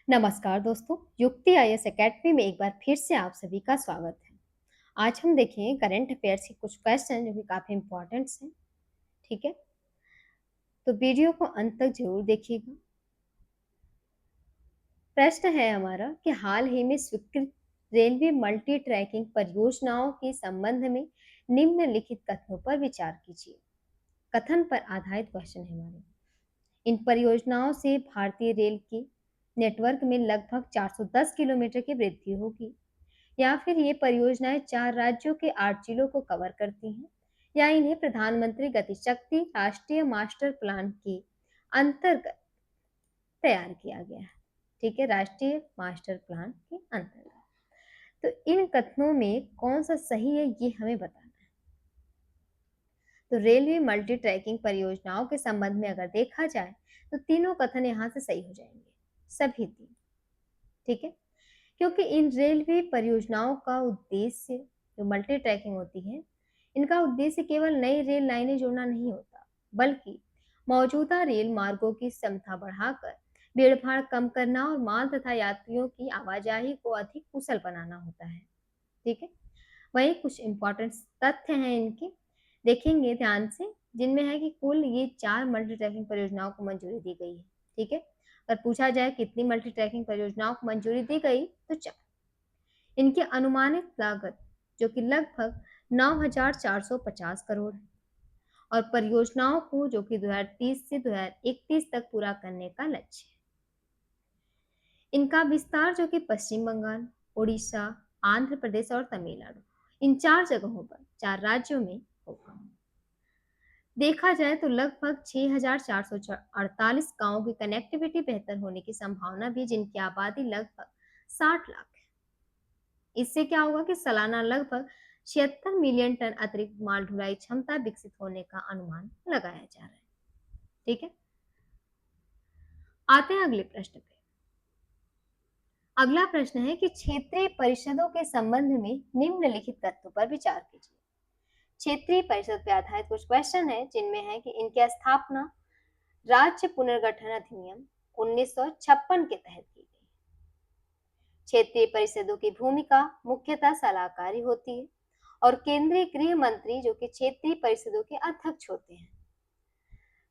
नमस्कार दोस्तों, युक्ति आईएएस एकेडमी में एक बार फिर से आप सभी का स्वागत है। आज हम देखें करंट अफेयर्स के कुछ क्वेश्चन जो कि काफ़ी इम्पोर्टेंट्स हैं, ठीक है? तो वीडियो को अंत तक ज़रूर देखिएगा। प्रश्न है हमारा कि हाल ही में स्वीकृत रेलवे मल्टी ट्रैकिंग परियोजनाओं के संबंध में निम्नलिखित कथनों पर विचार कीजिए। कथन पर आधारित क्वेश्चन है हमारे। इन परियोजनाओं से भारतीय रेल के नेटवर्क में लगभग 410 किलोमीटर की वृद्धि होगी, या फिर ये परियोजनाएं 4 राज्यों के 8 जिलों को कवर करती हैं, या इन्हें प्रधानमंत्री गति शक्ति राष्ट्रीय मास्टर प्लान के अंतर्गत तैयार किया गया है। ठीक है, राष्ट्रीय मास्टर प्लान के अंतर्गत। तो इन कथनों में कौन सा सही है ये हमें बताना है। तो रेलवे मल्टी ट्रैकिंग परियोजनाओं के संबंध में अगर देखा जाए तो तीनों कथन यहाँ से सही हो जाएंगे, सभी तीन। ठीक है, क्योंकि इन रेलवे परियोजनाओं का उद्देश्य जो मल्टी ट्रैकिंग होती है, इनका उद्देश्य केवल नई रेल लाइनें जोड़ना नहीं होता, बल्कि मौजूदा रेल मार्गों की क्षमता बढ़ाकर भीड़भाड़ कम करना और माल तथा यात्रियों की आवाजाही को अधिक कुशल बनाना होता है। ठीक है, वहीं कुछ इंपॉर्टेंट तथ्य हैं इनके, देखेंगे ध्यान से, जिनमें है कि कुल ये 4 मल्टी ट्रैकिंग परियोजनाओं को मंजूरी दी गई है। ठीक है, अगर पूछा जाए कितनी मल्टी ट्रैकिंग परियोजनाओं को मंजूरी दी गई तो 4। इनकी अनुमानित लागत जो कि लगभग 9,450 करोड़ है, और परियोजनाओं को जो कि 2030 से 2031 तक पूरा करने का लक्ष्य है। इनका विस्तार जो कि पश्चिम बंगाल, उड़ीसा, आंध्र प्रदेश और तमिलनाडु, इन 4 जगहों पर 4 राज्यों में होगा। देखा जाए तो लगभग 6,448 गांवों की कनेक्टिविटी बेहतर होने की संभावना भी, जिनकी आबादी लगभग 60 लाख है। इससे क्या होगा कि सालाना लगभग 76 मिलियन टन अतिरिक्त माल ढुलाई क्षमता विकसित होने का अनुमान लगाया जा रहा है। ठीक है, आते हैं अगले प्रश्न पे। अगला प्रश्न है कि क्षेत्रीय परिषदों के संबंध में निम्नलिखित तथ्यों पर विचार कीजिए। क्षेत्रीय परिषद पे आधारित कुछ क्वेश्चन है, जिनमें है कि इनकी स्थापना राज्य पुनर्गठन अधिनियम 1956 के तहत की गई। क्षेत्रीय परिषदों की भूमिका मुख्यतः सलाहकारी होती है, और केंद्रीय गृह मंत्री जो कि क्षेत्रीय परिषदों के अध्यक्ष होते हैं।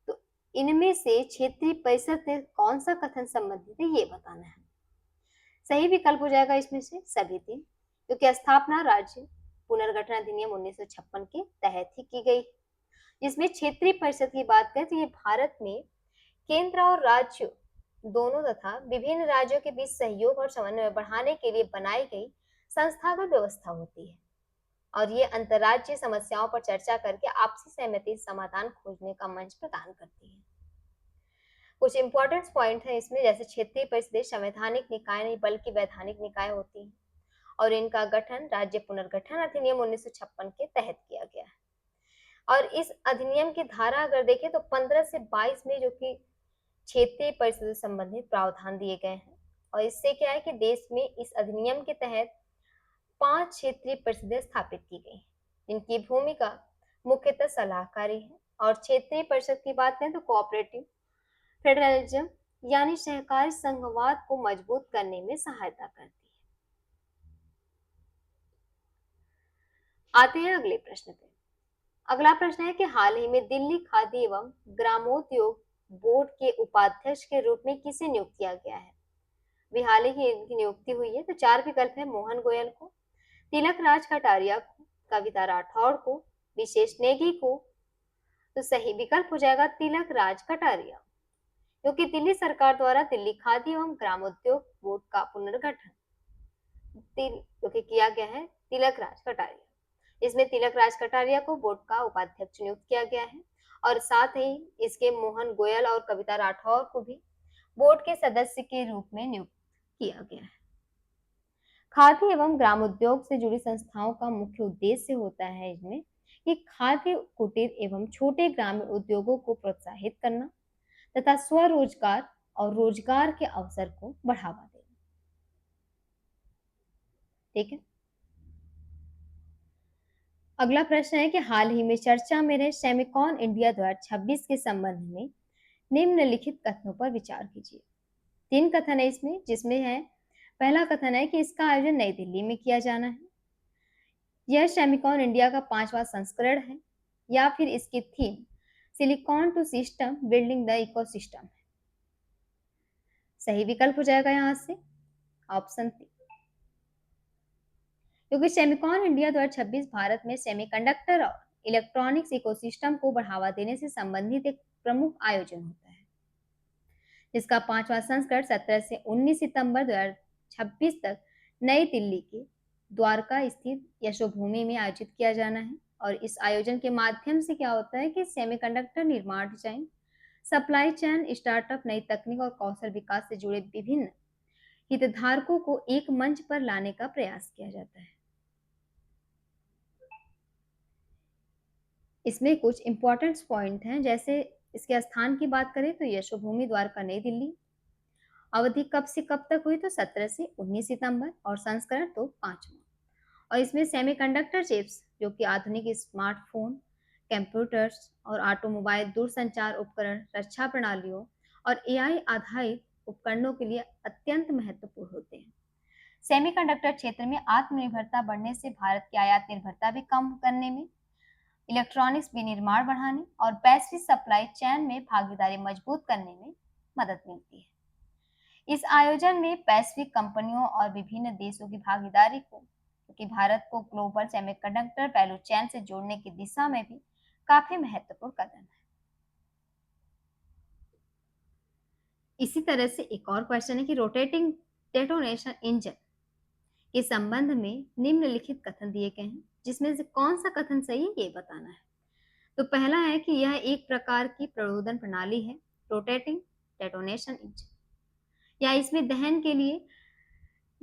तो इनमें से क्षेत्रीय परिषद से कौन सा कथन संबंधित है ये बताना है। सही विकल्प हो जाएगा इसमें से सभी तीन, क्योंकि स्थापना राज्य पुनर्गठन अधिनियम 1956 के तहत ही की गई, जिसमें क्षेत्रीय परिषद की बात करें तो ये भारत में केंद्र और राज्य दोनों तथा विभिन्न राज्यों के बीच सहयोग और समन्वय बढ़ाने के लिए बनाई गई संस्थागत व्यवस्था होती है, और ये अंतर्राज्यीय समस्याओं पर चर्चा करके आपसी सहमति समाधान खोजने का मंच प्रदान करती है। कुछ इंपॉर्टेंट पॉइंट है इसमें, जैसे क्षेत्रीय परिषदें संवैधानिक निकाय नहीं बल्कि वैधानिक निकाय होती हैं, और इनका गठन राज्य पुनर्गठन अधिनियम 1956 के तहत किया गया है। और इस अधिनियम की धारा अगर देखें तो 15 से 22 में जो कि क्षेत्रीय परिषद से संबंधित प्रावधान दिए गए हैं, और इससे क्या है कि देश में इस अधिनियम के तहत 5 क्षेत्रीय परिषदें स्थापित की गई, जिनकी भूमिका मुख्यतः सलाहकारी है। और क्षेत्रीय परिषद की बात करें तो कोऑपरेटिव फेडरलिज्म यानी सहकारी संघवाद को मजबूत करने में सहायता करती है। आते हैं अगले प्रश्न पे। अगला प्रश्न है कि हाल ही में दिल्ली खादी एवं ग्रामोद्योग बोर्ड के उपाध्यक्ष के रूप में किसे नियुक्त किया गया है। अभी हाल ही इनकी नियुक्ति हुई है, तो 4 विकल्प है। मोहन गोयल को, तिलक राज कटारिया को, कविता राठौड़ को, विशेष नेगी को। तो सही विकल्प हो जाएगा तिलक राज कटारिया, क्योंकि दिल्ली सरकार द्वारा दिल्ली खादी एवं ग्रामोद्योग बोर्ड का पुनर्गठन जो कि किया गया है तिलक राज कटारिया। इसमें तिलक राज कटारिया को बोर्ड का उपाध्यक्ष नियुक्त किया गया है, और साथ ही इसके मोहन गोयल और कविता राठौर को भी बोर्ड के सदस्य के रूप में नियुक्त किया गया है। खादी एवं ग्रामोद्योग से जुड़ी संस्थाओं का मुख्य उद्देश्य होता है इसमें कि खाद्य कुटीर एवं छोटे ग्रामीण उद्योगों को प्रोत्साहित करना तथा स्वरोजगार और रोजगार के अवसर को बढ़ावा देना। ठीक है, अगला प्रश्न है कि हाल ही में चर्चा में रहे सेमिकॉन इंडिया 2026 के संबंध में निम्नलिखित कथनों पर विचार कीजिए। 3 कथन है इसमें, जिसमें है पहला कथन है कि इसका आयोजन नई दिल्ली में किया जाना है। यह सेमिकॉन इंडिया का 5वां संस्करण है, या फिर इसकी theme silicon to system building the ecosystem है। सही विकल्प हो जाएगा यहाँ से ऑप्शन 3, क्योंकि सेमिकॉन इंडिया 2026 भारत में सेमीकंडक्टर और इलेक्ट्रॉनिक्स इकोसिस्टम को बढ़ावा देने से संबंधित एक प्रमुख आयोजन होता है, जिसका 5वां संस्करण 17 से 19 सितंबर 2026 तक नई दिल्ली के द्वारका स्थित यशोभूमि में आयोजित किया जाना है। और इस आयोजन के माध्यम से क्या होता है कि सेमीकंडक्टर निर्माण, डिजाइन, सप्लाई चेन, स्टार्टअप, नई तकनीक और कौशल विकास से जुड़े विभिन्न हितधारकों को एक मंच पर लाने का प्रयास किया जाता है। इसमें कुछ इंपॉर्टेंट पॉइंट हैं, जैसे इसके स्थान की बात करें तो यशोभूमि द्वारका नई दिल्ली। अवधि कब से कब तक हुई तो 17 से 19 सितंबर, और संस्करण तो 5वां। और इसमें सेमीकंडक्टर चिप्स, जो कि आधुनिक स्मार्टफोन, कंप्यूटर्स और ऑटोमोबाइल दूरसंचार उपकरण, रक्षा प्रणालियों और एआई आधारित उपकरणों के लिए अत्यंत महत्वपूर्ण होते हैं। सेमीकंडक्टर क्षेत्र में आत्मनिर्भरता बढ़ने से भारत की आयात निर्भरता भी कम करने में, इलेक्ट्रॉनिक्स विनिर्माण बढ़ाने और वैश्विक सप्लाई चेन में भागीदारी मजबूत करने में मदद मिलती है। इस आयोजन में वैश्विक कंपनियों और विभिन्न देशों की भागीदारी को, क्योंकि भारत को ग्लोबल सेमीकंडक्टर वैल्यू चेन से जोड़ने की दिशा में भी काफी महत्वपूर्ण कदम है। इसी तरह से एक और क्वेश्चन है कि रोटेटिंग डेटोनेशन इंजन के संबंध में निम्नलिखित कथन दिए गए हैं, जिसमें से कौन सा कथन सही है ये बताना है। तो पहला है कि यह एक प्रकार की प्ररोधन प्रणाली है, रोटेटिंग डेटोनेशन इंजन, या इसमें दहन के लिए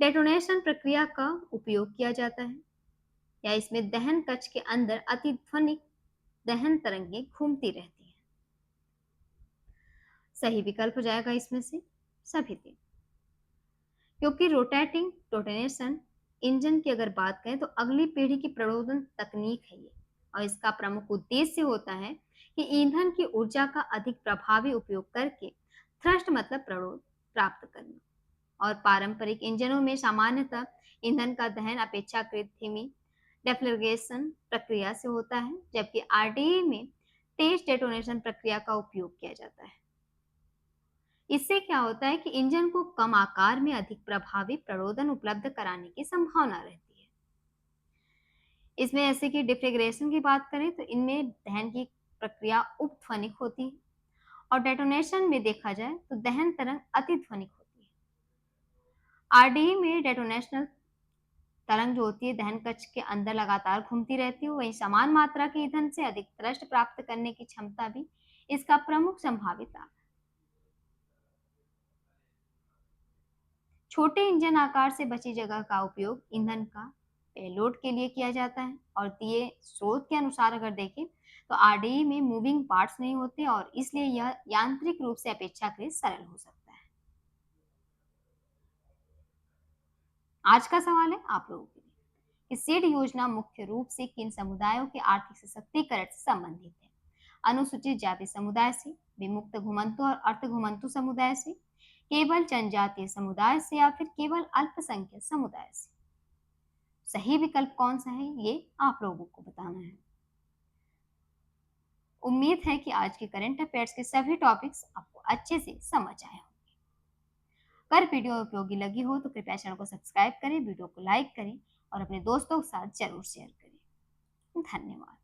डेटोनेशन प्रक्रिया का उपयोग किया जाता है, या इसमें दहन कक्ष के अंदर अतिध्वनिक दहन तरंगें घूमती रहती हैं। सही विकल्प हो जाएगा इसमें से सभी तीन, क्योंकि रोटेटिंग डेटोनेशन इंजन की अगर बात करें तो अगली पीढ़ी की प्रणोदन तकनीक है ये, और इसका प्रमुख उद्देश्य होता है कि ईंधन की ऊर्जा का अधिक प्रभावी उपयोग करके थ्रस्ट मतलब प्रणोद प्राप्त करना। और पारंपरिक इंजनों में सामान्यतः ईंधन का दहन अपेक्षाकृत धीमी डेफ्लेग्रेशन प्रक्रिया से होता है, जबकि आरडीई में तेज डेटोनेशन प्रक्रिया का उपयोग किया जाता है। इससे क्या होता है कि इंजन को कम आकार में अधिक प्रभावी प्रणोदन उपलब्ध कराने की संभावना रहती है। इसमें ऐसे कि डिफ्लेग्रेशन की बात करें तो इनमें दहन की प्रक्रिया उपध्वनिक होती है, और डेटोनेशन में देखा जाए तो दहन तरंग अतिध्वनिक होती है। आरडीई में डेटोनेशनल तरंग जो होती है दहन कक्ष के अंदर लगातार घूमती रहती है, वहीं समान मात्रा के ईंधन से अधिक थ्रस्ट प्राप्त करने की क्षमता भी इसका प्रमुख संभावित लाभ है। छोटे इंजन आकार से बची जगह का उपयोग ईंधन का पेलोड के लिए किया जाता है, और दिए स्रोत के अनुसार अगर देखें तो आरडीई में मूविंग पार्ट्स नहीं होते, और इसलिए यह यांत्रिक रूप से अपेक्षाकृत सरल हो सकता है। आज का सवाल है आप लोगों के लिए कि सीड योजना मुख्य रूप से किन समुदायों के आर्थिक सशक्तिकरण से संबंधित है। अनुसूचित जाति समुदाय से, विमुक्त घुमंतु और अर्ध घुमंतु समुदाय से, केवल जनजातीय समुदाय से, या फिर केवल अल्पसंख्यक समुदाय से। सही विकल्प कौन सा है ये आप लोगों को बताना है। उम्मीद है कि आज के करंट अफेयर्स के सभी टॉपिक्स आपको अच्छे से समझ आए होंगे। अगर वीडियो उपयोगी लगी हो तो कृपया चैनल को सब्सक्राइब करें, वीडियो को लाइक करें और अपने दोस्तों के साथ जरूर शेयर करें। धन्यवाद।